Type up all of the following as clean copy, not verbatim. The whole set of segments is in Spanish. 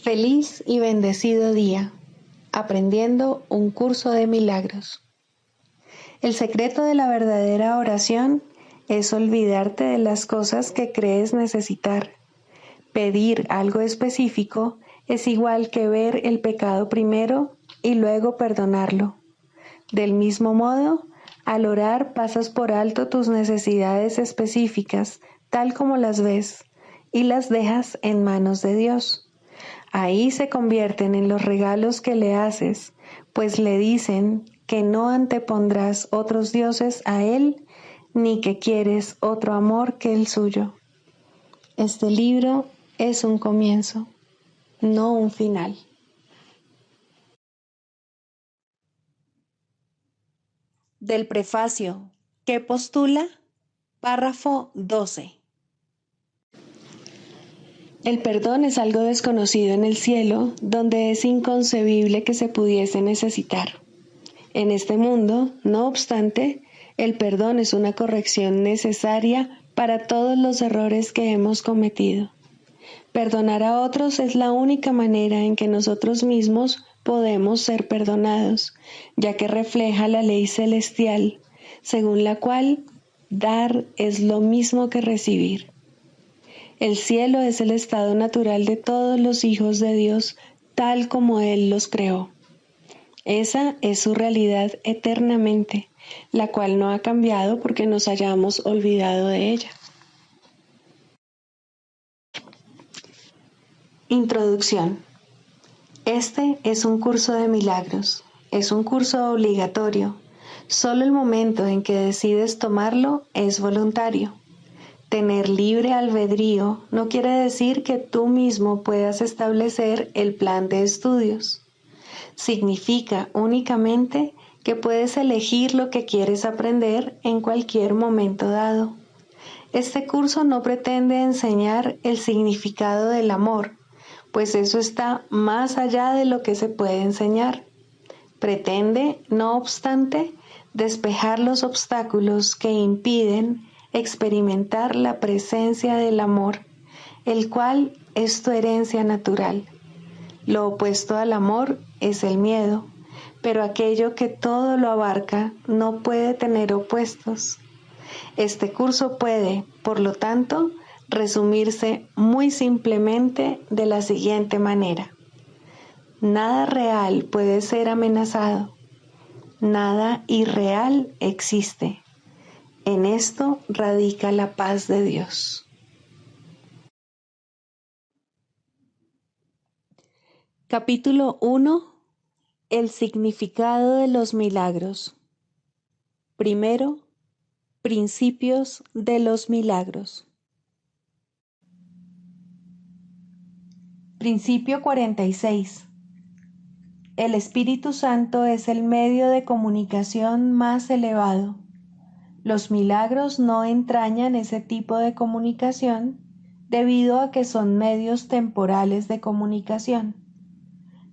Feliz y bendecido día, aprendiendo un curso de milagros. El secreto de la verdadera oración es olvidarte de las cosas que crees necesitar. Pedir algo específico es igual que ver el pecado primero y luego perdonarlo. Del mismo modo, al orar pasas por alto tus necesidades específicas, tal como las ves, y las dejas en manos de Dios. Ahí se convierten en los regalos que le haces, pues le dicen que no antepondrás otros dioses a Él, ni que quieres otro amor que el suyo. Este libro es un comienzo, no un final. Del prefacio, ¿qué postula? Párrafo 12. El perdón es algo desconocido en el cielo, donde es inconcebible que se pudiese necesitar. En este mundo, no obstante, el perdón es una corrección necesaria para todos los errores que hemos cometido. Perdonar a otros es la única manera en que nosotros mismos podemos ser perdonados, ya que refleja la ley celestial, según la cual dar es lo mismo que recibir. El cielo es el estado natural de todos los hijos de Dios, tal como Él los creó. Esa es su realidad eternamente, la cual no ha cambiado porque nos hayamos olvidado de ella. Introducción. Este es un curso de milagros. Es un curso obligatorio. Solo el momento en que decides tomarlo es voluntario. Tener libre albedrío no quiere decir que tú mismo puedas establecer el plan de estudios. Significa únicamente que puedes elegir lo que quieres aprender en cualquier momento dado. Este curso no pretende enseñar el significado del amor, pues eso está más allá de lo que se puede enseñar. Pretende, no obstante, despejar los obstáculos que impiden experimentar la presencia del amor, el cual es tu herencia natural. Lo opuesto al amor es el miedo, pero aquello que todo lo abarca no puede tener opuestos. Este curso puede, por lo tanto, resumirse muy simplemente de la siguiente manera. Nada real puede ser amenazado. Nada irreal existe. En esto radica la paz de Dios. Capítulo 1. El significado de los milagros. Primero, principios de los milagros. Principio 46. El Espíritu Santo es el medio de comunicación más elevado. Los milagros no entrañan ese tipo de comunicación debido a que son medios temporales de comunicación.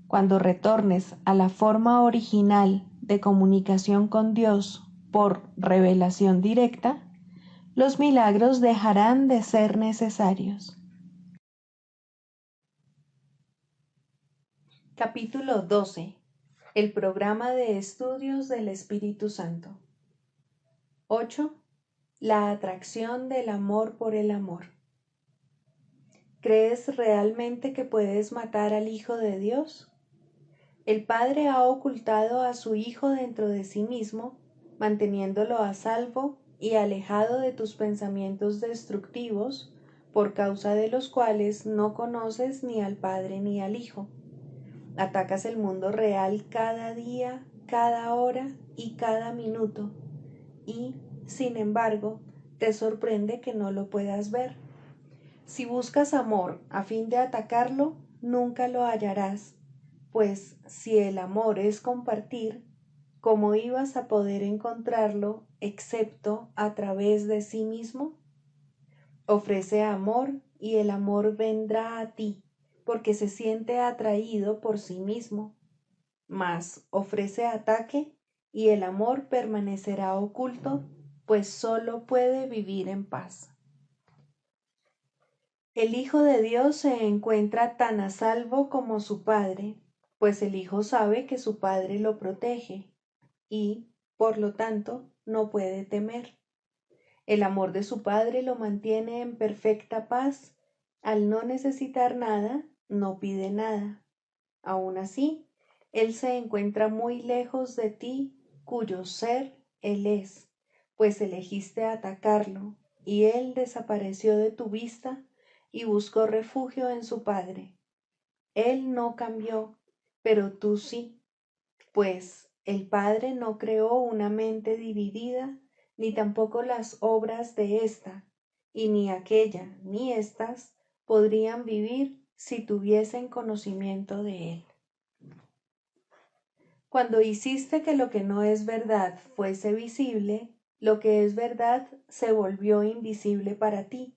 Cuando retornes a la forma original de comunicación con Dios por revelación directa, los milagros dejarán de ser necesarios. Capítulo 12. El programa de estudios del Espíritu Santo. 8. La atracción del amor por el amor. ¿Crees realmente que puedes matar al Hijo de Dios? El Padre ha ocultado a su Hijo dentro de sí mismo, manteniéndolo a salvo y alejado de tus pensamientos destructivos, por causa de los cuales no conoces ni al Padre ni al Hijo. Atacas el mundo real cada día, cada hora y cada minuto, y, sin embargo, te sorprende que no lo puedas ver. Si buscas amor a fin de atacarlo, nunca lo hallarás, pues si el amor es compartir, ¿cómo ibas a poder encontrarlo excepto a través de sí mismo? Ofrece amor y el amor vendrá a ti, porque se siente atraído por sí mismo. Mas ofrece ataque y el amor permanecerá oculto, pues solo puede vivir en paz. El Hijo de Dios se encuentra tan a salvo como su Padre, pues el Hijo sabe que su Padre lo protege y, por lo tanto, no puede temer. El amor de su Padre lo mantiene en perfecta paz. Al no necesitar nada, no pide nada. Aun así, Él se encuentra muy lejos de ti, cuyo ser Él es, pues elegiste atacarlo, y Él desapareció de tu vista y buscó refugio en su Padre. Él no cambió, pero tú sí, pues el Padre no creó una mente dividida, ni tampoco las obras de ésta, y ni aquella ni éstas podrían vivir si tuviesen conocimiento de Él. Cuando hiciste que lo que no es verdad fuese visible, lo que es verdad se volvió invisible para ti.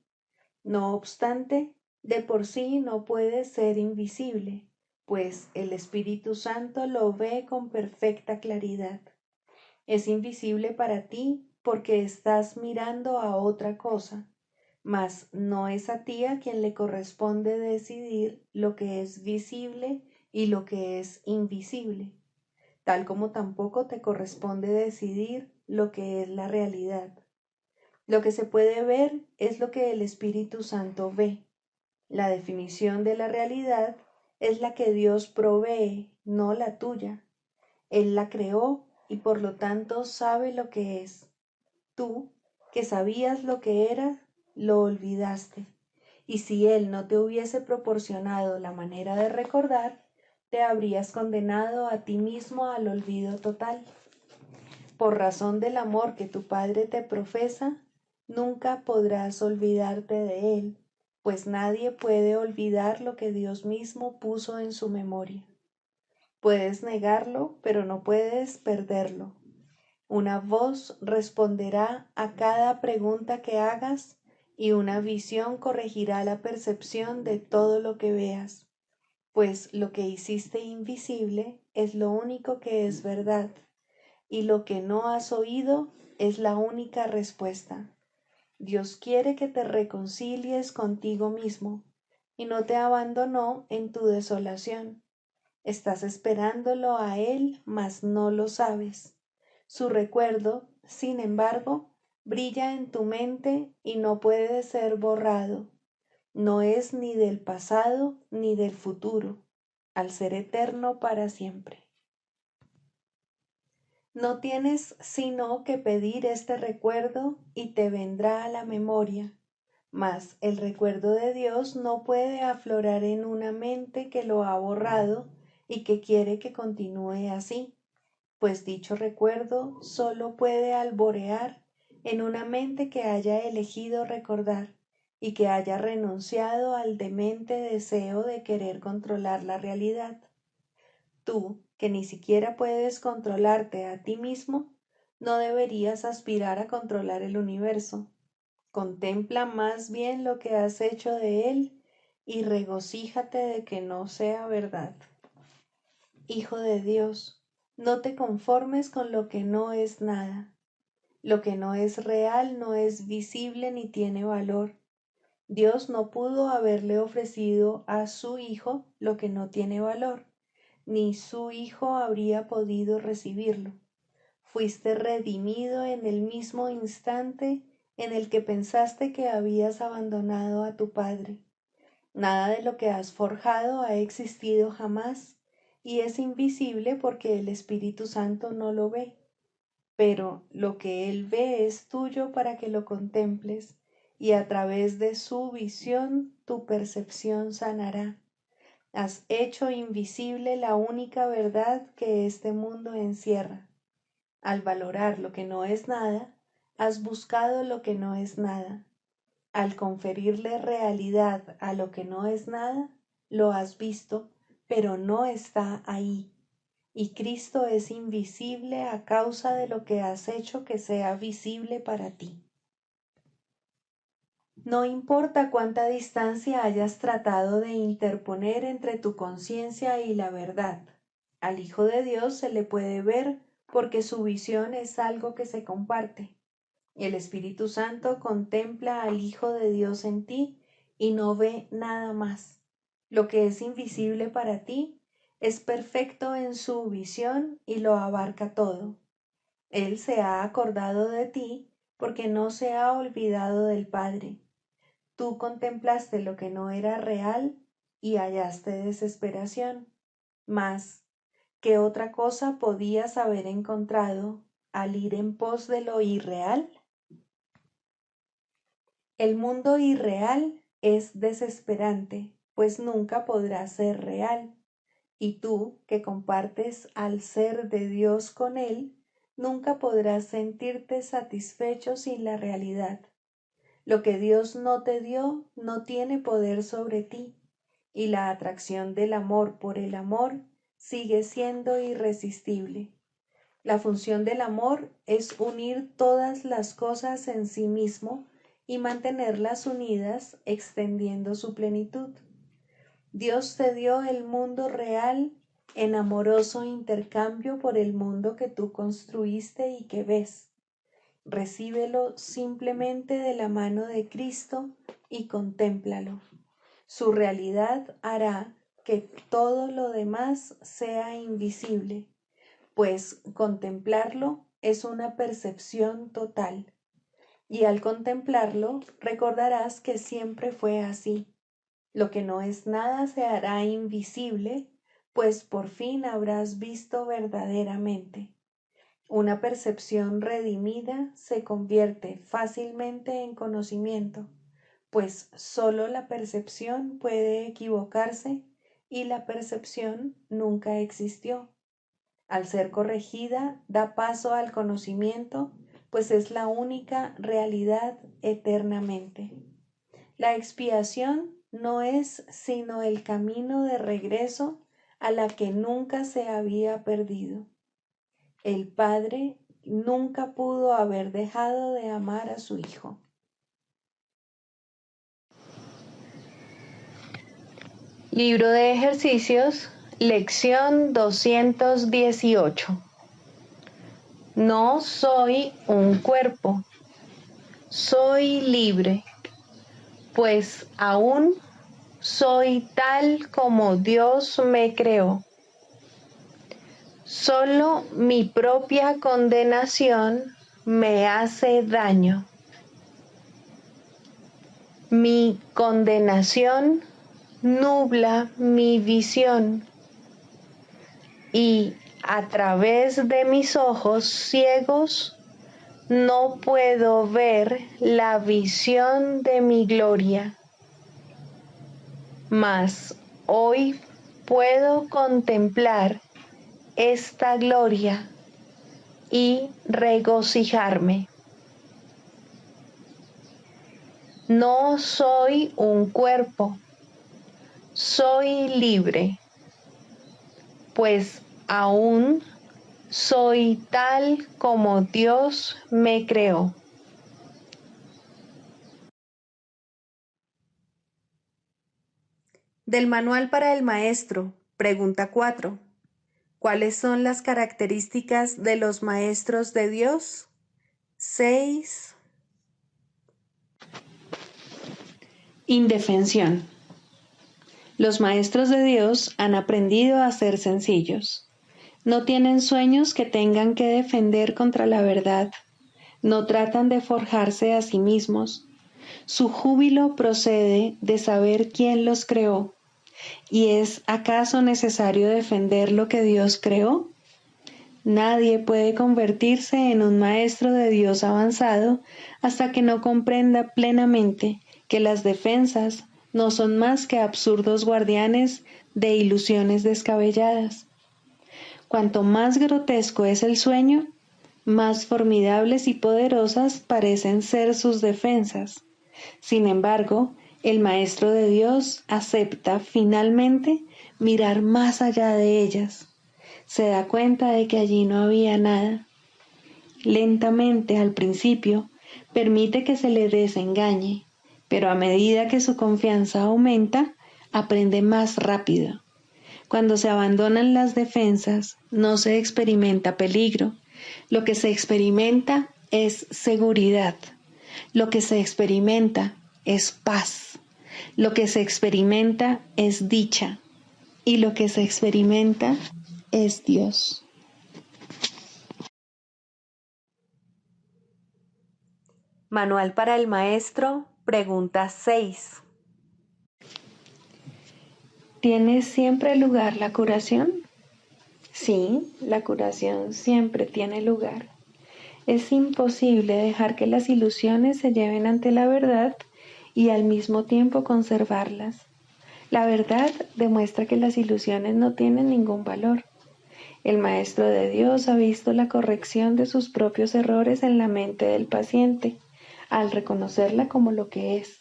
No obstante, de por sí no puede ser invisible, pues el Espíritu Santo lo ve con perfecta claridad. Es invisible para ti porque estás mirando a otra cosa, mas no es a ti a quien le corresponde decidir lo que es visible y lo que es invisible, tal como tampoco te corresponde decidir lo que es la realidad. Lo que se puede ver es lo que el Espíritu Santo ve. La definición de la realidad es la que Dios provee, no la tuya. Él la creó y por lo tanto sabe lo que es. Tú, que sabías lo que era, lo olvidaste. Y si Él no te hubiese proporcionado la manera de recordar, te habrías condenado a ti mismo al olvido total. Por razón del amor que tu Padre te profesa, nunca podrás olvidarte de Él, pues nadie puede olvidar lo que Dios mismo puso en su memoria. Puedes negarlo, pero no puedes perderlo. Una voz responderá a cada pregunta que hagas y una visión corregirá la percepción de todo lo que veas, pues lo que hiciste invisible es lo único que es verdad y lo que no has oído es la única respuesta. Dios quiere que te reconcilies contigo mismo y no te abandonó en tu desolación. Estás esperándolo a Él, mas no lo sabes. Su recuerdo, sin embargo, brilla en tu mente y no puede ser borrado. No es ni del pasado ni del futuro, al ser eterno para siempre. No tienes sino que pedir este recuerdo y te vendrá a la memoria, mas el recuerdo de Dios no puede aflorar en una mente que lo ha borrado y que quiere que continúe así, pues dicho recuerdo solo puede alborear en una mente que haya elegido recordar y que haya renunciado al demente deseo de querer controlar la realidad. Tú, que ni siquiera puedes controlarte a ti mismo, no deberías aspirar a controlar el universo. Contempla más bien lo que has hecho de él y regocíjate de que no sea verdad. Hijo de Dios, no te conformes con lo que no es nada. Lo que no es real no es visible ni tiene valor. Dios no pudo haberle ofrecido a su Hijo lo que no tiene valor, ni su Hijo habría podido recibirlo. Fuiste redimido en el mismo instante en el que pensaste que habías abandonado a tu Padre. Nada de lo que has forjado ha existido jamás y es invisible porque el Espíritu Santo no lo ve, pero lo que Él ve es tuyo para que lo contemples y a través de su visión tu percepción sanará. Has hecho invisible la única verdad que este mundo encierra. Al valorar lo que no es nada, has buscado lo que no es nada. Al conferirle realidad a lo que no es nada, lo has visto, pero no está ahí. Y Cristo es invisible a causa de lo que has hecho que sea visible para ti. No importa cuánta distancia hayas tratado de interponer entre tu conciencia y la verdad, al Hijo de Dios se le puede ver porque su visión es algo que se comparte. El Espíritu Santo contempla al Hijo de Dios en ti y no ve nada más. Lo que es invisible para ti es perfecto en su visión y lo abarca todo. Él se ha acordado de ti porque no se ha olvidado del Padre. Tú contemplaste lo que no era real y hallaste desesperación. Mas, ¿qué otra cosa podías haber encontrado al ir en pos de lo irreal? El mundo irreal es desesperante, pues nunca podrá ser real. Y tú, que compartes al ser de Dios con Él, nunca podrás sentirte satisfecho sin la realidad. Lo que Dios no te dio no tiene poder sobre ti, y la atracción del amor por el amor sigue siendo irresistible. La función del amor es unir todas las cosas en sí mismo y mantenerlas unidas extendiendo su plenitud. Dios te dio el mundo real en amoroso intercambio por el mundo que tú construiste y que ves. Recíbelo simplemente de la mano de Cristo y contémplalo. Su realidad hará que todo lo demás sea invisible, pues contemplarlo es una percepción total. Y al contemplarlo recordarás que siempre fue así. Lo que no es nada se hará invisible, pues por fin habrás visto verdaderamente. Una percepción redimida se convierte fácilmente en conocimiento, pues sólo la percepción puede equivocarse y la percepción nunca existió. Al ser corregida, da paso al conocimiento, pues es la única realidad eternamente. La expiación no es sino el camino de regreso a la que nunca se había perdido. El Padre nunca pudo haber dejado de amar a su Hijo. Libro de ejercicios, lección 218. No soy un cuerpo, soy libre, pues aún soy tal como Dios me creó. Solo mi propia condenación me hace daño. Mi condenación nubla mi visión y a través de mis ojos ciegos no puedo ver la visión de mi gloria. Mas hoy puedo contemplar esta gloria y regocijarme. No soy un cuerpo, soy libre, pues aún soy tal como Dios me creó. Del Manual para el Maestro, pregunta 4. ¿Cuáles son las características de los maestros de Dios? 6. Indefensión. Los maestros de Dios han aprendido a ser sencillos. No tienen sueños que tengan que defender contra la verdad. No tratan de forjarse a sí mismos. Su júbilo procede de saber quién los creó. ¿Y es acaso necesario defender lo que Dios creó? Nadie puede convertirse en un maestro de Dios avanzado hasta que no comprenda plenamente que las defensas no son más que absurdos guardianes de ilusiones descabelladas. Cuanto más grotesco es el sueño, más formidables y poderosas parecen ser sus defensas. Sin embargo, el Maestro de Dios acepta finalmente mirar más allá de ellas. Se da cuenta de que allí no había nada. Lentamente, al principio, permite que se le desengañe, pero a medida que su confianza aumenta, aprende más rápido. Cuando se abandonan las defensas, no se experimenta peligro. Lo que se experimenta es seguridad. Lo que se experimenta es paz. Lo que se experimenta es dicha y lo que se experimenta es Dios. Manual para el maestro, pregunta 6. ¿Tiene siempre lugar la curación? Sí, la curación siempre tiene lugar. Es imposible dejar que las ilusiones se lleven ante la verdad y al mismo tiempo conservarlas. La verdad demuestra que las ilusiones no tienen ningún valor. El Maestro de Dios ha visto la corrección de sus propios errores en la mente del paciente, al reconocerla como lo que es.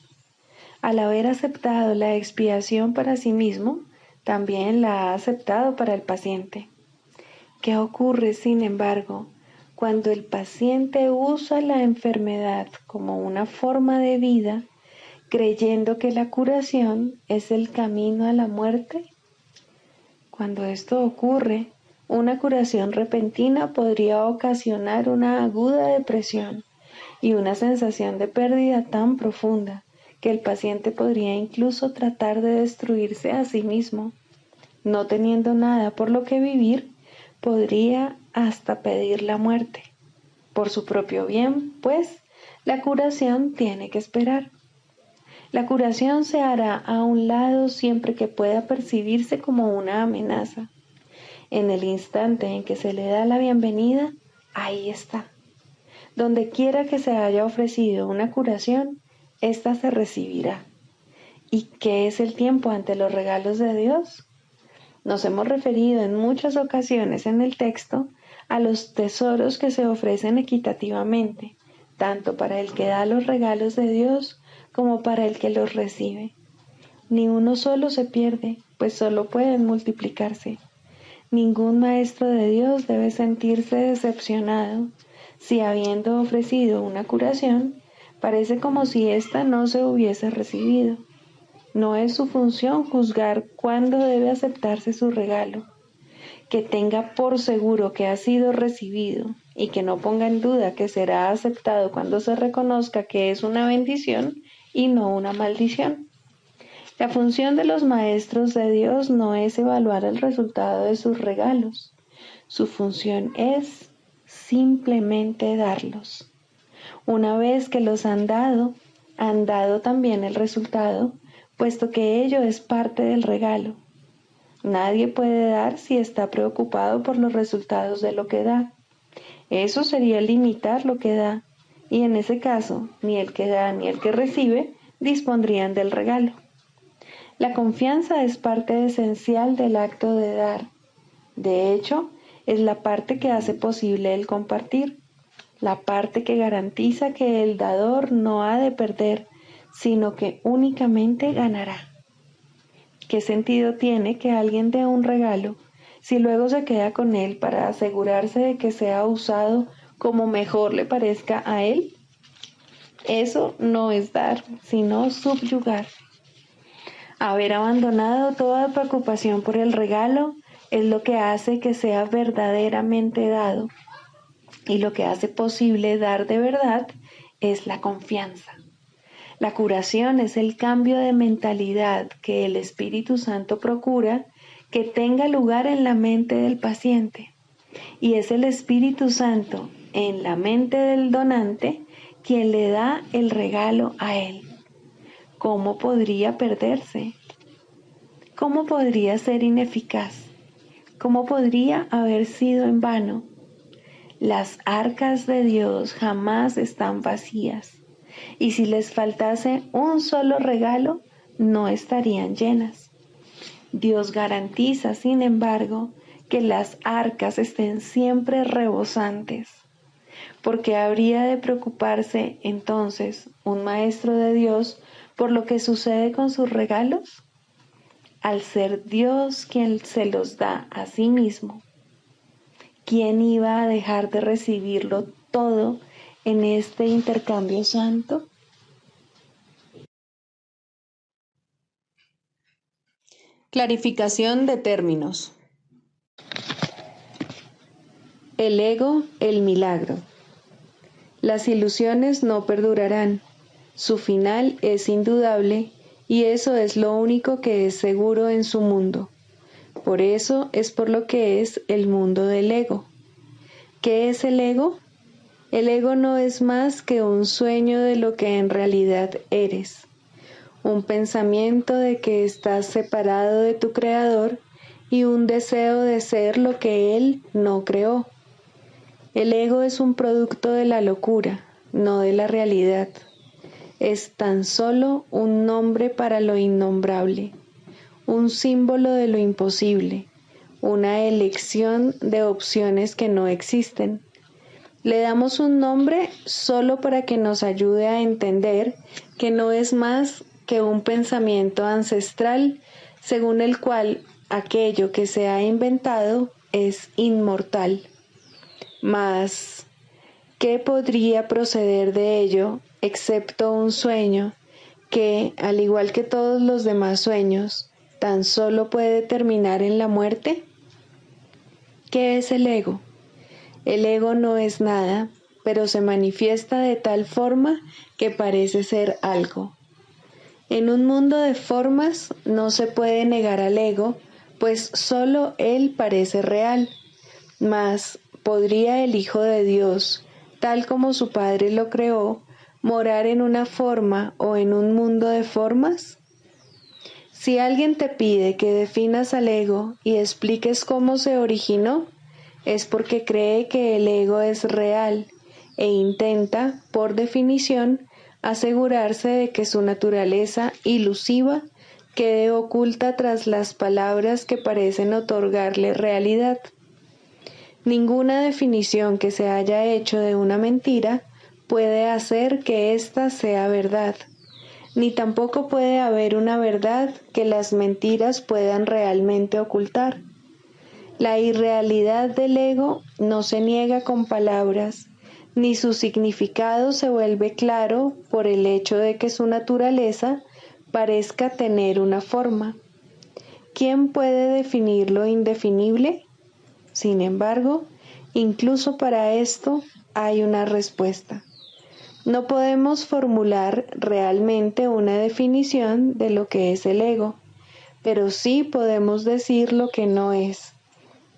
Al haber aceptado la expiación para sí mismo, también la ha aceptado para el paciente. ¿Qué ocurre, sin embargo, cuando el paciente usa la enfermedad como una forma de vida, creyendo que la curación es el camino a la muerte? Cuando esto ocurre, una curación repentina podría ocasionar una aguda depresión y una sensación de pérdida tan profunda que el paciente podría incluso tratar de destruirse a sí mismo. No teniendo nada por lo que vivir, podría hasta pedir la muerte. Por su propio bien, pues, la curación tiene que esperar. La curación se hará a un lado siempre que pueda percibirse como una amenaza. En el instante en que se le da la bienvenida, ahí está. Donde quiera que se haya ofrecido una curación, ésta se recibirá. ¿Y qué es el tiempo ante los regalos de Dios? Nos hemos referido en muchas ocasiones en el texto a los tesoros que se ofrecen equitativamente, tanto para el que da los regalos de Dios como para el que los recibe. Ni uno solo se pierde, pues solo pueden multiplicarse. Ningún maestro de Dios debe sentirse decepcionado si, habiendo ofrecido una curación, parece como si ésta no se hubiese recibido. No es su función juzgar cuándo debe aceptarse su regalo. Que tenga por seguro que ha sido recibido y que no ponga en duda que será aceptado cuando se reconozca que es una bendición y no una maldición. La función de los maestros de Dios no es evaluar el resultado de sus regalos. Su función es simplemente darlos. Una vez que los han dado también el resultado, puesto que ello es parte del regalo. Nadie puede dar si está preocupado por los resultados de lo que da. Eso sería limitar lo que da, y en ese caso, ni el que da ni el que recibe dispondrían del regalo. La confianza es parte esencial del acto de dar. De hecho, es la parte que hace posible el compartir, la parte que garantiza que el dador no ha de perder, sino que únicamente ganará. ¿Qué sentido tiene que alguien dé un regalo si luego se queda con él para asegurarse de que sea usado como mejor le parezca a él? Eso no es dar, sino subyugar. Haber abandonado toda preocupación por el regalo es lo que hace que sea verdaderamente dado, y lo que hace posible dar de verdad es la confianza. La curación es el cambio de mentalidad que el Espíritu Santo procura que tenga lugar en la mente del paciente, y es el Espíritu Santo en la mente del donante quien le da el regalo a él. ¿Cómo podría perderse? ¿Cómo podría ser ineficaz? ¿Cómo podría haber sido en vano? Las arcas de Dios jamás están vacías, y si les faltase un solo regalo, no estarían llenas. Dios garantiza, sin embargo, que las arcas estén siempre rebosantes. ¿Por qué habría de preocuparse entonces un maestro de Dios por lo que sucede con sus regalos? Al ser Dios quien se los da a sí mismo, ¿quién iba a dejar de recibirlo todo en este intercambio santo? Clarificación de términos. El ego, el milagro. Las ilusiones no perdurarán. Su final es indudable y eso es lo único que es seguro en su mundo. Por eso es por lo que es el mundo del ego. ¿Qué es el ego? El ego no es más que un sueño de lo que en realidad eres, un pensamiento de que estás separado de tu creador y un deseo de ser lo que él no creó. El ego es un producto de la locura, no de la realidad. Es tan solo un nombre para lo innombrable, un símbolo de lo imposible, una elección de opciones que no existen. Le damos un nombre solo para que nos ayude a entender que no es más que un pensamiento ancestral según el cual aquello que se ha inventado es inmortal. Mas, ¿qué podría proceder de ello excepto un sueño que, al igual que todos los demás sueños, tan solo puede terminar en la muerte? ¿Qué es el ego? El ego no es nada, pero se manifiesta de tal forma que parece ser algo. En un mundo de formas no se puede negar al ego, pues solo él parece real. Mas, ¿podría el Hijo de Dios, tal como su Padre lo creó, morar en una forma o en un mundo de formas? Si alguien te pide que definas al ego y expliques cómo se originó, es porque cree que el ego es real e intenta, por definición, asegurarse de que su naturaleza ilusiva quede oculta tras las palabras que parecen otorgarle realidad. Ninguna definición que se haya hecho de una mentira puede hacer que ésta sea verdad, ni tampoco puede haber una verdad que las mentiras puedan realmente ocultar. La irrealidad del ego no se niega con palabras, ni su significado se vuelve claro por el hecho de que su naturaleza parezca tener una forma. ¿Quién puede definir lo indefinible? Sin embargo, incluso para esto hay una respuesta. No podemos formular realmente una definición de lo que es el ego, pero sí podemos decir lo que no es.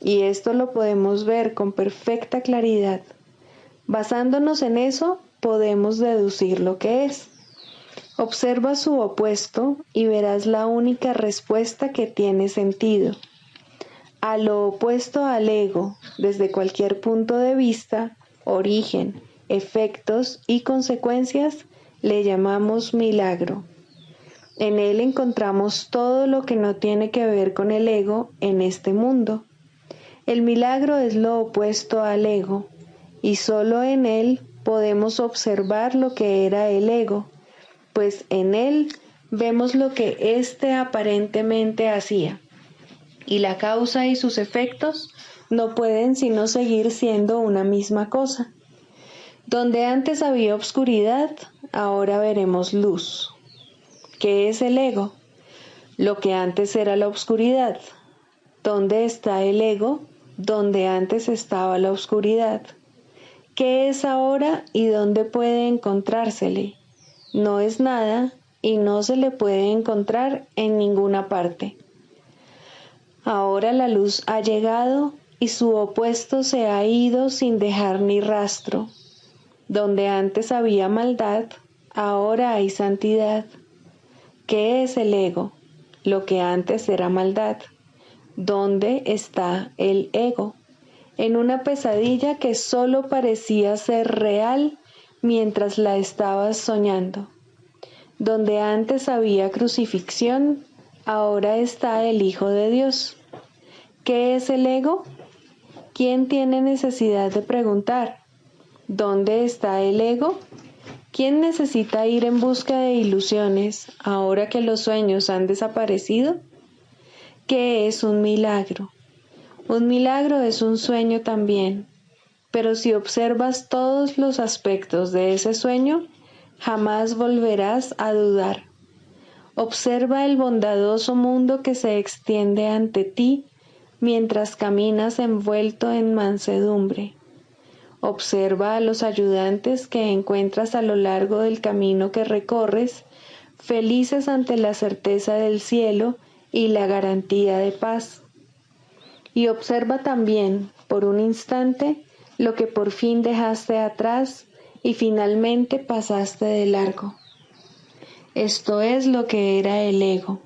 Y esto lo podemos ver con perfecta claridad. Basándonos en eso, podemos deducir lo que es. Observa su opuesto y verás la única respuesta que tiene sentido. A lo opuesto al ego, desde cualquier punto de vista, origen, efectos y consecuencias, le llamamos milagro. En él encontramos todo lo que no tiene que ver con el ego en este mundo. El milagro es lo opuesto al ego, y solo en él podemos observar lo que era el ego, pues en él vemos lo que éste aparentemente hacía, y la causa y sus efectos no pueden sino seguir siendo una misma cosa. Donde antes había obscuridad, ahora veremos luz. ¿Qué es el ego? Lo que antes era la obscuridad. ¿Dónde está el ego? Donde antes estaba la oscuridad. ¿Qué es ahora y dónde puede encontrársele? No es nada y no se le puede encontrar en ninguna parte. Ahora la luz ha llegado y su opuesto se ha ido sin dejar ni rastro. Donde antes había maldad, ahora hay santidad. ¿Qué es el ego? Lo que antes era maldad. ¿Dónde está el ego? En una pesadilla que solo parecía ser real mientras la estabas soñando. Donde antes había crucifixión, ahora está el Hijo de Dios. ¿Qué es el ego? ¿Quién tiene necesidad de preguntar? ¿Dónde está el ego? ¿Quién necesita ir en busca de ilusiones ahora que los sueños han desaparecido? ¿Qué es un milagro? Un milagro es un sueño también, pero si observas todos los aspectos de ese sueño, jamás volverás a dudar. Observa el bondadoso mundo que se extiende ante ti mientras caminas envuelto en mansedumbre. Observa a los ayudantes que encuentras a lo largo del camino que recorres, felices ante la certeza del cielo y la garantía de paz. Y observa también, por un instante, lo que por fin dejaste atrás y finalmente pasaste de largo. Esto es lo que era el ego,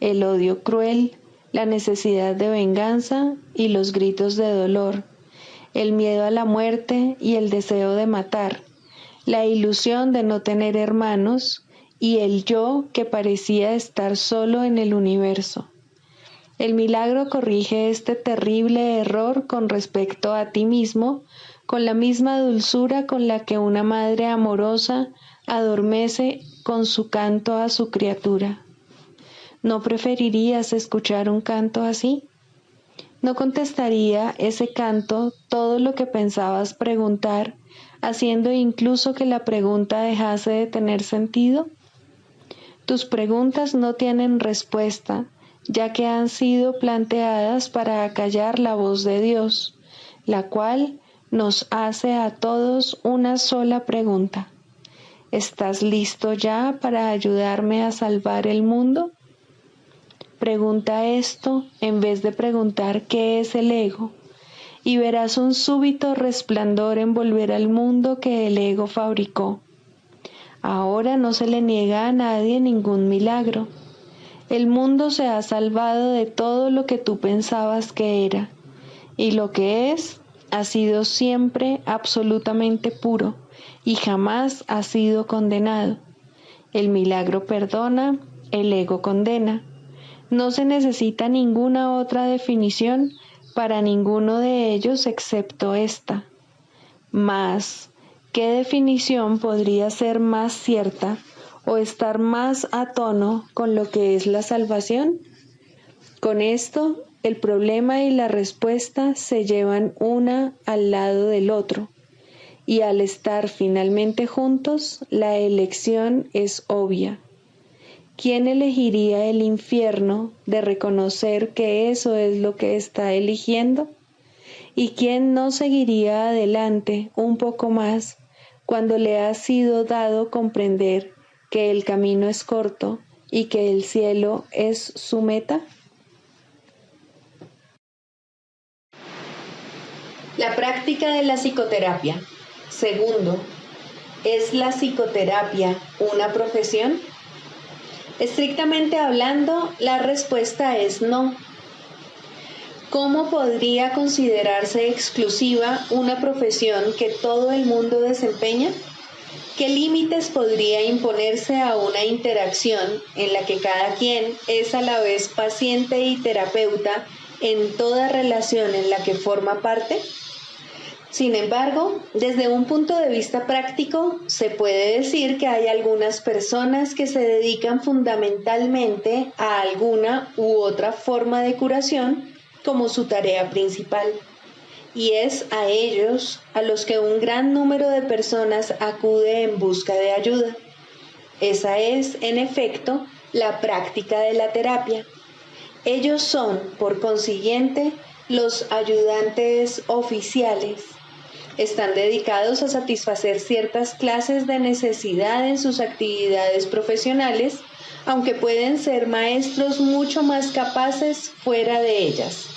el odio cruel, la necesidad de venganza y los gritos de dolor, el miedo a la muerte y el deseo de matar, la ilusión de no tener hermanos y el yo que parecía estar solo en el universo. El milagro corrige este terrible error con respecto a ti mismo, con la misma dulzura con la que una madre amorosa adormece con su canto a su criatura. ¿No preferirías escuchar un canto así? ¿No contestaría ese canto todo lo que pensabas preguntar, haciendo incluso que la pregunta dejase de tener sentido? Tus preguntas no tienen respuesta, ya que han sido planteadas para acallar la voz de Dios, la cual nos hace a todos una sola pregunta. ¿Estás listo ya para ayudarme a salvar el mundo? Pregunta esto en vez de preguntar qué es el ego, y verás un súbito resplandor envolver al mundo que el ego fabricó. Ahora no se le niega a nadie ningún milagro. El mundo se ha salvado de todo lo que tú pensabas que era, y lo que es ha sido siempre absolutamente puro y jamás ha sido condenado. El milagro perdona, el ego condena. No se necesita ninguna otra definición para ninguno de ellos excepto esta. Mas, ¿qué definición podría ser más cierta o estar más a tono con lo que es la salvación? Con esto, el problema y la respuesta se llevan una al lado del otro, y al estar finalmente juntos, la elección es obvia. ¿Quién elegiría el infierno de reconocer que eso es lo que está eligiendo? ¿Y quién no seguiría adelante un poco más cuando le ha sido dado comprender que el camino es corto y que el cielo es su meta? La práctica de la psicoterapia. Segundo, ¿es la psicoterapia una profesión? Estrictamente hablando, la respuesta es no. ¿Cómo podría considerarse exclusiva una profesión que todo el mundo desempeña? ¿Qué límites podría imponerse a una interacción en la que cada quien es a la vez paciente y terapeuta en toda relación en la que forma parte? Sin embargo, desde un punto de vista práctico, se puede decir que hay algunas personas que se dedican fundamentalmente a alguna u otra forma de curación como su tarea principal. Y es a ellos a los que un gran número de personas acude en busca de ayuda. Esa es, en efecto, la práctica de la terapia. Ellos son, por consiguiente, los ayudantes oficiales. Están dedicados a satisfacer ciertas clases de necesidad en sus actividades profesionales, aunque pueden ser maestros mucho más capaces fuera de ellas.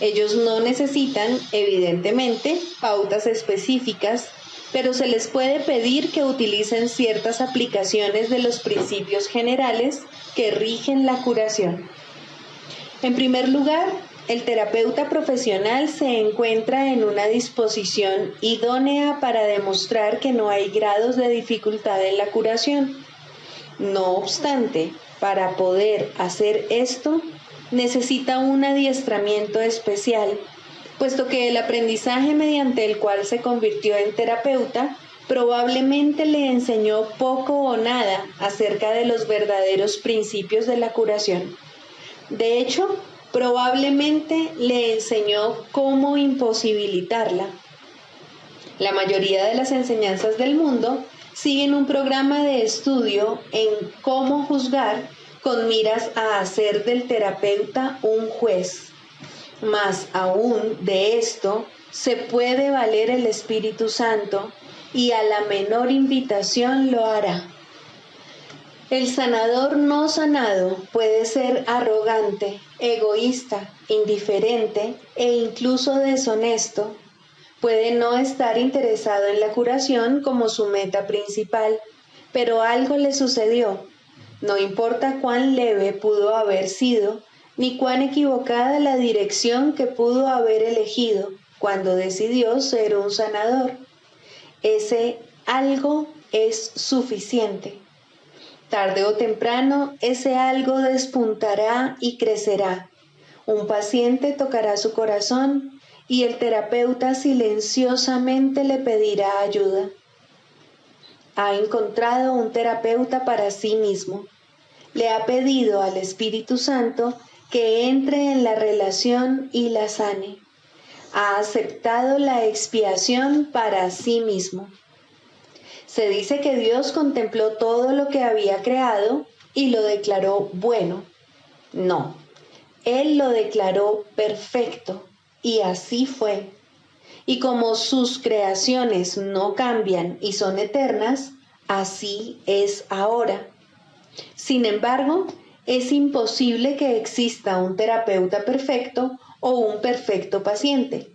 Ellos no necesitan, evidentemente, pautas específicas, pero se les puede pedir que utilicen ciertas aplicaciones de los principios generales que rigen la curación. En primer lugar, el terapeuta profesional se encuentra en una disposición idónea para demostrar que no hay grados de dificultad en la curación. No obstante, para poder hacer esto, necesita un adiestramiento especial, puesto que el aprendizaje mediante el cual se convirtió en terapeuta probablemente le enseñó poco o nada acerca de los verdaderos principios de la curación. De hecho, probablemente le enseñó cómo imposibilitarla. La mayoría de las enseñanzas del mundo siguen un programa de estudio en cómo juzgar con miras a hacer del terapeuta un juez. Más aún de esto, se puede valer el Espíritu Santo y a la menor invitación lo hará. El sanador no sanado puede ser arrogante, egoísta, indiferente e incluso deshonesto. Puede no estar interesado en la curación como su meta principal, pero algo le sucedió. No importa cuán leve pudo haber sido, ni cuán equivocada la dirección que pudo haber elegido cuando decidió ser un sanador. Ese algo es suficiente. Tarde o temprano, ese algo despuntará y crecerá. Un paciente tocará su corazón y el terapeuta silenciosamente le pedirá ayuda. Ha encontrado un terapeuta para sí mismo. Le ha pedido al Espíritu Santo que entre en la relación y la sane. Ha aceptado la expiación para sí mismo. Se dice que Dios contempló todo lo que había creado y lo declaró bueno. No, Él lo declaró perfecto, y así fue. Y como sus creaciones no cambian y son eternas, así es ahora. Sin embargo, es imposible que exista un terapeuta perfecto o un perfecto paciente.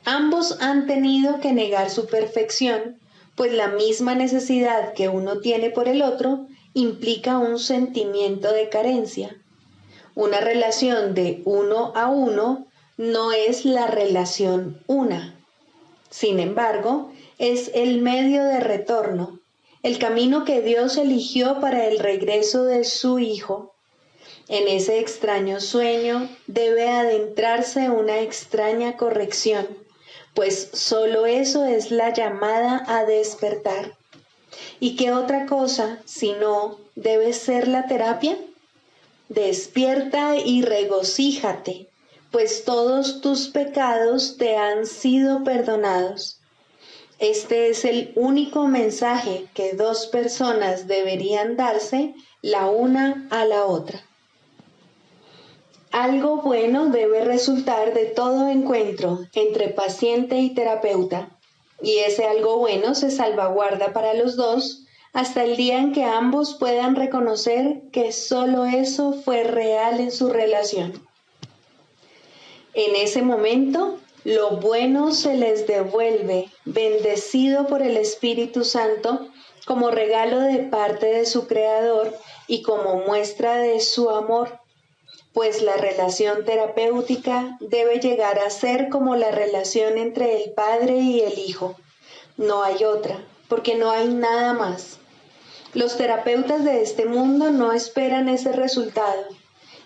Ambos han tenido que negar su perfección, pues la misma necesidad que uno tiene por el otro implica un sentimiento de carencia. Una relación de uno a uno no es la relación una. Sin embargo, es el medio de retorno, el camino que Dios eligió para el regreso de su Hijo. En ese extraño sueño debe adentrarse una extraña corrección, pues solo eso es la llamada a despertar. ¿Y qué otra cosa, si no, debe ser la terapia? Despierta y regocíjate, pues todos tus pecados te han sido perdonados. Este es el único mensaje que dos personas deberían darse la una a la otra. Algo bueno debe resultar de todo encuentro entre paciente y terapeuta, y ese algo bueno se salvaguarda para los dos hasta el día en que ambos puedan reconocer que solo eso fue real en su relación. En ese momento, lo bueno se les devuelve, bendecido por el Espíritu Santo, como regalo de parte de su Creador y como muestra de su amor. Pues la relación terapéutica debe llegar a ser como la relación entre el Padre y el Hijo. No hay otra, porque no hay nada más. Los terapeutas de este mundo no esperan ese resultado,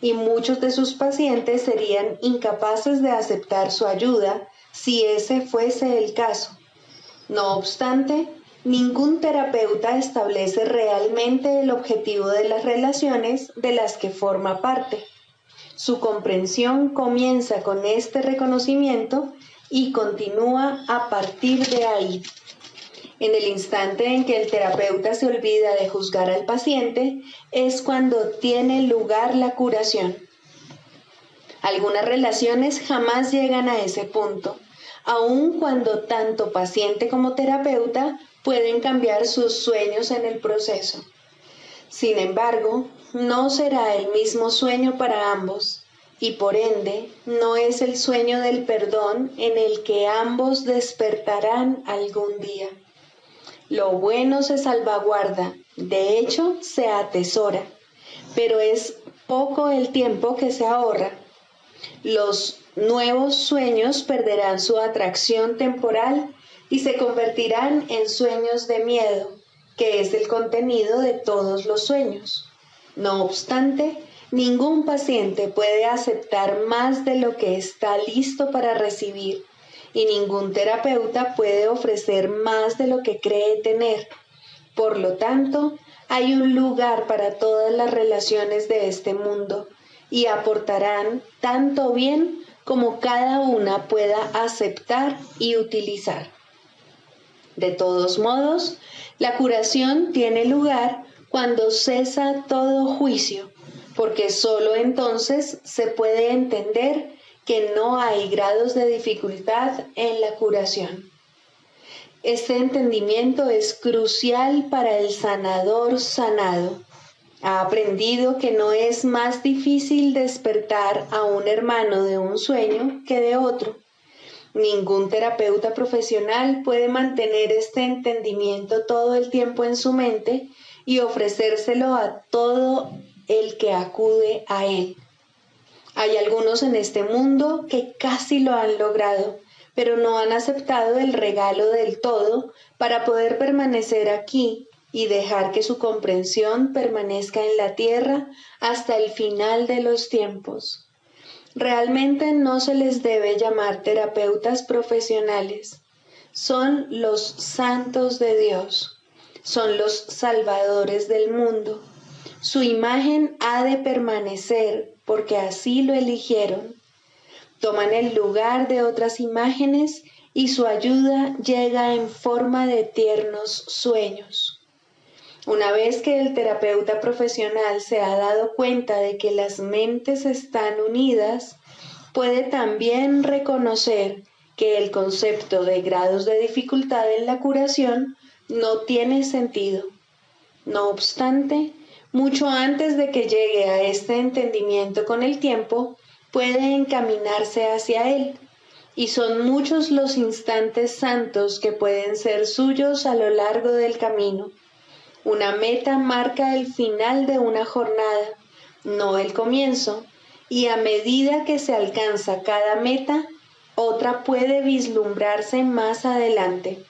y muchos de sus pacientes serían incapaces de aceptar su ayuda si ese fuese el caso. No obstante, ningún terapeuta establece realmente el objetivo de las relaciones de las que forma parte. Su comprensión comienza con este reconocimiento y continúa a partir de ahí. En el instante en que el terapeuta se olvida de juzgar al paciente, es cuando tiene lugar la curación. Algunas relaciones jamás llegan a ese punto, aun cuando tanto paciente como terapeuta pueden cambiar sus sueños en el proceso. Sin embargo, no será el mismo sueño para ambos, y por ende no es el sueño del perdón en el que ambos despertarán algún día. Lo bueno se salvaguarda, de hecho se atesora, pero es poco el tiempo que se ahorra. Los nuevos sueños perderán su atracción temporal y se convertirán en sueños de miedo, que es el contenido de todos los sueños. No obstante, ningún paciente puede aceptar más de lo que está listo para recibir, y ningún terapeuta puede ofrecer más de lo que cree tener. Por lo tanto, hay un lugar para todas las relaciones de este mundo, y aportarán tanto bien como cada una pueda aceptar y utilizar. De todos modos, la curación tiene lugar cuando cesa todo juicio, porque solo entonces se puede entender que no hay grados de dificultad en la curación. Este entendimiento es crucial para el sanador sanado. Ha aprendido que no es más difícil despertar a un hermano de un sueño que de otro. Ningún terapeuta profesional puede mantener este entendimiento todo el tiempo en su mente y ofrecérselo a todo el que acude a él. Hay algunos en este mundo que casi lo han logrado, pero no han aceptado el regalo del todo para poder permanecer aquí y dejar que su comprensión permanezca en la tierra hasta el final de los tiempos. Realmente no se les debe llamar terapeutas profesionales. Son los santos de Dios. Son los salvadores del mundo. Su imagen ha de permanecer porque así lo eligieron. Toman el lugar de otras imágenes y su ayuda llega en forma de tiernos sueños. Una vez que el terapeuta profesional se ha dado cuenta de que las mentes están unidas, puede también reconocer que el concepto de grados de dificultad en la curación no tiene sentido. No obstante, mucho antes de que llegue a este entendimiento con el tiempo, puede encaminarse hacia él, y son muchos los instantes santos que pueden ser suyos a lo largo del camino. Una meta marca el final de una jornada, no el comienzo, y a medida que se alcanza cada meta, otra puede vislumbrarse más adelante.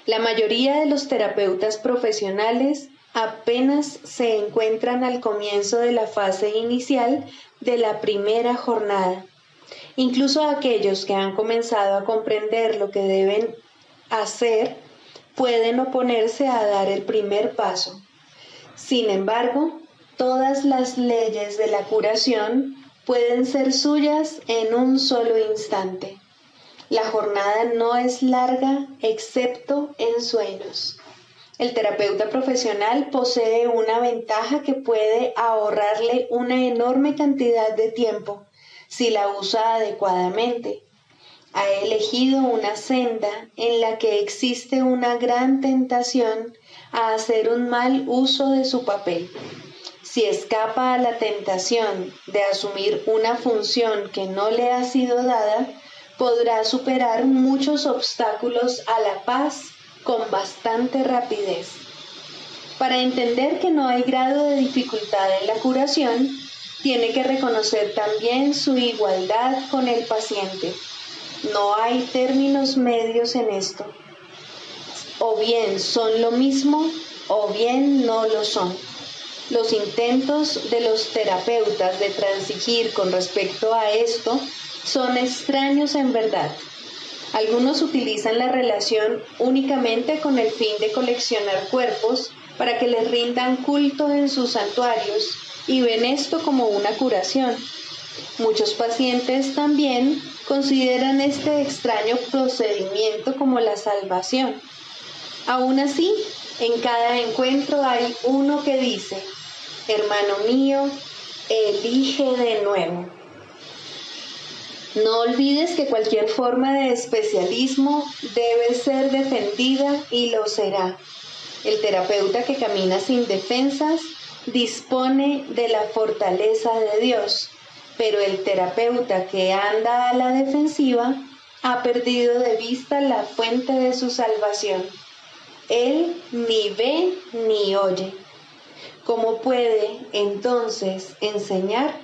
La mayoría de los terapeutas profesionales apenas se encuentran al comienzo de la fase inicial de la primera jornada. Incluso aquellos que han comenzado a comprender lo que deben hacer pueden oponerse a dar el primer paso. Sin embargo, todas las leyes de la curación pueden ser suyas en un solo instante. La jornada no es larga excepto en sueños. El terapeuta profesional posee una ventaja que puede ahorrarle una enorme cantidad de tiempo si la usa adecuadamente. Ha elegido una senda en la que existe una gran tentación a hacer un mal uso de su papel. Si escapa a la tentación de asumir una función que no le ha sido dada, podrá superar muchos obstáculos a la paz con bastante rapidez. Para entender que no hay grado de dificultad en la curación, tiene que reconocer también su igualdad con el paciente. No hay términos medios en esto. O bien son lo mismo o bien no lo son. Los intentos de los terapeutas de transigir con respecto a esto son extraños en verdad. Algunos utilizan la relación únicamente con el fin de coleccionar cuerpos para que les rindan culto en sus santuarios y ven esto como una curación. Muchos pacientes también consideran este extraño procedimiento como la salvación. Aún así, en cada encuentro hay uno que dice: hermano mío, elige de nuevo. No olvides que cualquier forma de especialismo debe ser defendida y lo será. El terapeuta que camina sin defensas dispone de la fortaleza de Dios, pero el terapeuta que anda a la defensiva ha perdido de vista la fuente de su salvación. Él ni ve ni oye. ¿Cómo puede entonces enseñar?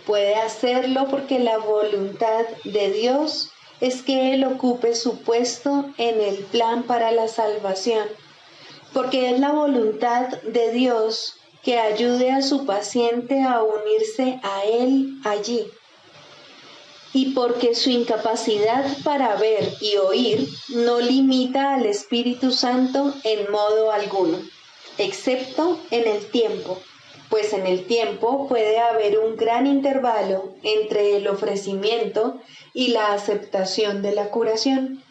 Puede hacerlo porque la voluntad de Dios es que Él ocupe su puesto en el plan para la salvación, porque es la voluntad de Dios que ayude a su paciente a unirse a Él allí, y porque su incapacidad para ver y oír no limita al Espíritu Santo en modo alguno, excepto en el tiempo, pues en el tiempo puede haber un gran intervalo entre el ofrecimiento y la aceptación de la curación.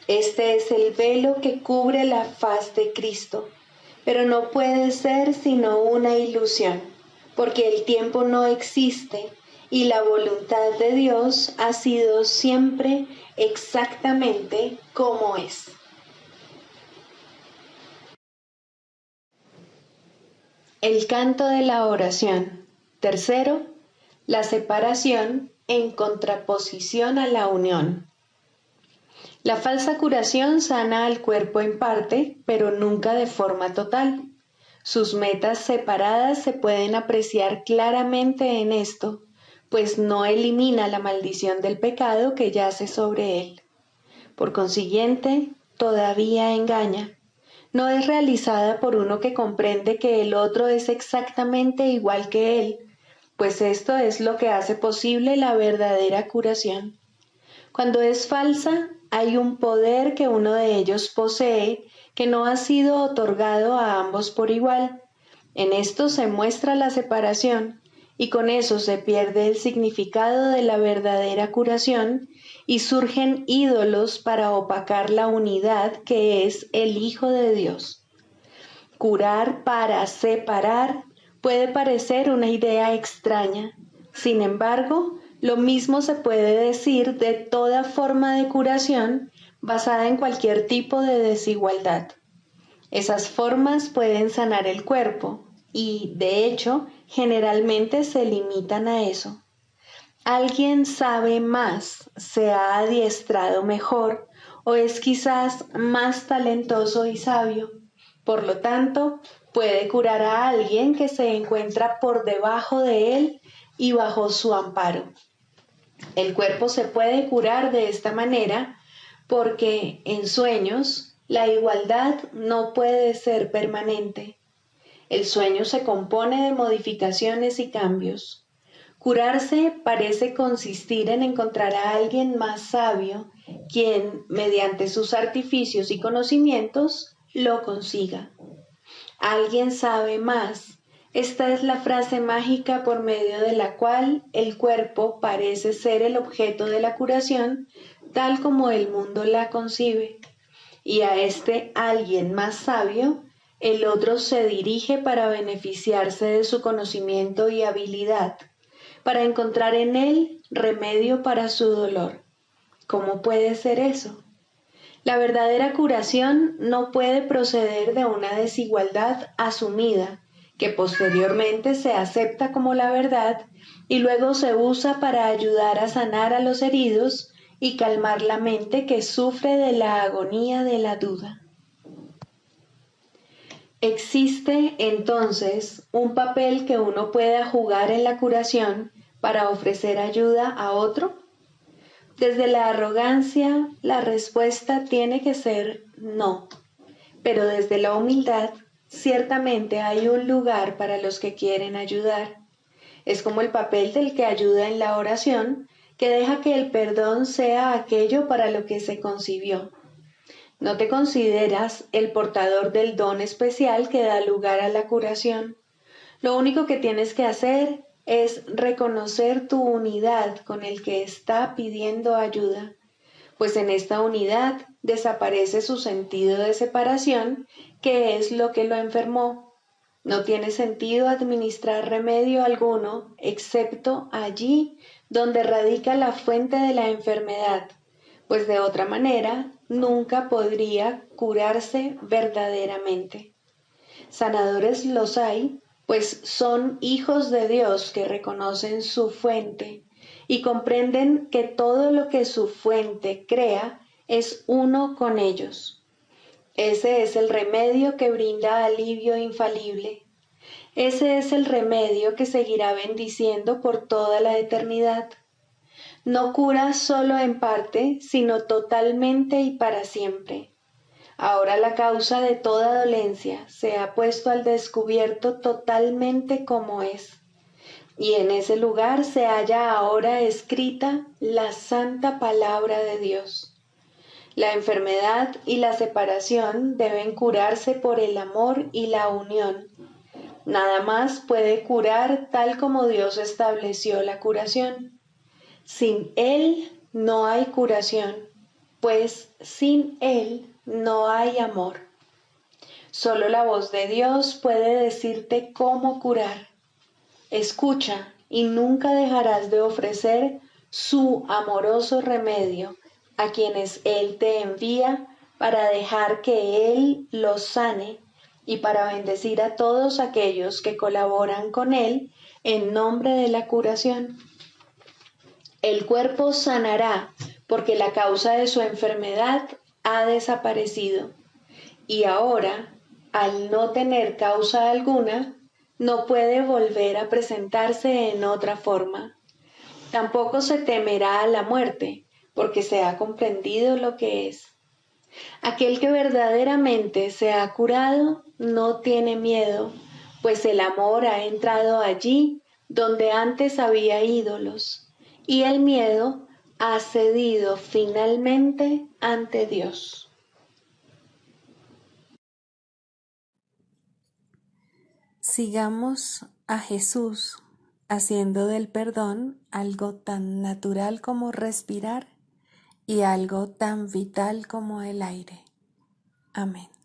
Este es el velo que cubre la faz de Cristo, pero no puede ser sino una ilusión, porque el tiempo no existe y la voluntad de Dios ha sido siempre exactamente como es. El canto de la oración. Tercero, la separación en contraposición a la unión. La falsa curación sana al cuerpo en parte, pero nunca de forma total. Sus metas separadas se pueden apreciar claramente en esto, pues no elimina la maldición del pecado que yace sobre él. Por consiguiente, todavía engaña. No es realizada por uno que comprende que el otro es exactamente igual que él, pues esto es lo que hace posible la verdadera curación. Cuando es falsa, hay un poder que uno de ellos posee que no ha sido otorgado a ambos por igual. En esto se muestra la separación, y con eso se pierde el significado de la verdadera curación y surgen ídolos para opacar la unidad que es el Hijo de Dios. Curar para separar puede parecer una idea extraña. Sin embargo, lo mismo se puede decir de toda forma de curación basada en cualquier tipo de desigualdad. Esas formas pueden sanar el cuerpo y, de hecho, generalmente se limitan a eso. Alguien sabe más, se ha adiestrado mejor o es quizás más talentoso y sabio. Por lo tanto, puede curar a alguien que se encuentra por debajo de él y bajo su amparo. El cuerpo se puede curar de esta manera porque en sueños la igualdad no puede ser permanente. El sueño se compone de modificaciones y cambios. Curarse parece consistir en encontrar a alguien más sabio, quien, mediante sus artificios y conocimientos, lo consiga. Alguien sabe más. Esta es la frase mágica por medio de la cual el cuerpo parece ser el objeto de la curación, tal como el mundo la concibe. Y a este alguien más sabio, el otro se dirige para beneficiarse de su conocimiento y habilidad, para encontrar en él remedio para su dolor. ¿Cómo puede ser eso? La verdadera curación no puede proceder de una desigualdad asumida, que posteriormente se acepta como la verdad y luego se usa para ayudar a sanar a los heridos y calmar la mente que sufre de la agonía de la duda. ¿Existe entonces un papel que uno pueda jugar en la curación para ofrecer ayuda a otro? Desde la arrogancia, la respuesta tiene que ser no, pero desde la humildad, ciertamente hay un lugar para los que quieren ayudar. Es como el papel del que ayuda en la oración, que deja que el perdón sea aquello para lo que se concibió. No te consideras el portador del don especial que da lugar a la curación. Lo único que tienes que hacer es reconocer tu unidad con el que está pidiendo ayuda, pues en esta unidad desaparece su sentido de separación, que es lo que lo enfermó. No tiene sentido administrar remedio alguno, excepto allí donde radica la fuente de la enfermedad, pues de otra manera nunca podría curarse verdaderamente. Sanadores los hay, pues son hijos de Dios que reconocen su fuente y comprenden que todo lo que su fuente crea es uno con ellos. Ese es el remedio que brinda alivio infalible. Ese es el remedio que seguirá bendiciendo por toda la eternidad. No cura solo en parte, sino totalmente y para siempre. Ahora la causa de toda dolencia se ha puesto al descubierto totalmente como es, y en ese lugar se halla ahora escrita la santa palabra de Dios. La enfermedad y la separación deben curarse por el amor y la unión. Nada más puede curar tal como Dios estableció la curación. Sin Él no hay curación, pues sin Él no hay amor. Solo la voz de Dios puede decirte cómo curar. Escucha y nunca dejarás de ofrecer su amoroso remedio a quienes Él te envía para dejar que Él los sane y para bendecir a todos aquellos que colaboran con Él en nombre de la curación. El cuerpo sanará porque la causa de su enfermedad ha desaparecido y ahora, al no tener causa alguna, no puede volver a presentarse en otra forma. Tampoco se temerá a la muerte, porque se ha comprendido lo que es. Aquel que verdaderamente se ha curado no tiene miedo, pues el amor ha entrado allí donde antes había ídolos, y el miedo ha cedido finalmente ante Dios. Sigamos a Jesús haciendo del perdón algo tan natural como respirar y algo tan vital como el aire. Amén.